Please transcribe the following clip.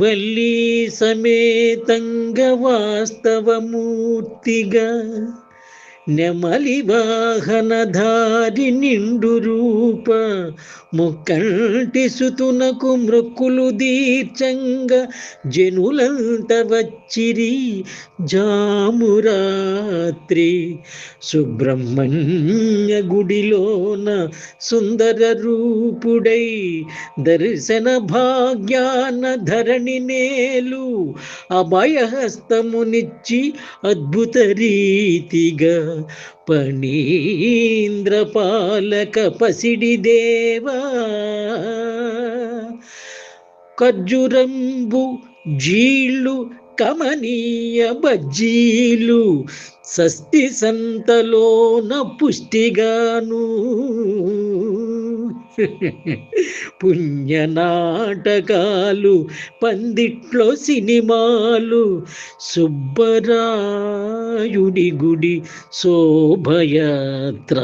వల్లీ సమేతంగా వాస్తవమూర్తిగా నెమలి వాహనధారి నిండు రూప ముక్కంటి సుతునకు మృక్కులు దీర్చంగా జనులంత వచ్చిరి జామురాత్రి. సుబ్రహ్మణ్య గుడిలోన సుందర రూపుడై దర్శన భాగ్యాన ధరణి నేలు అభయహస్తమునిచ్చి అద్భుత రీతిగా పణీంద్ర పాలక పసిడి దేవా. ఖర్జురంబు జీళ్ళు కమనీయ బజ్జీలు సస్తి సంతలోన పుష్టిగాను పుణ్యనాటకాలు పందిట్లో సినిమాలు సుబ్బరాయుడి గుడి శోభయాత్ర.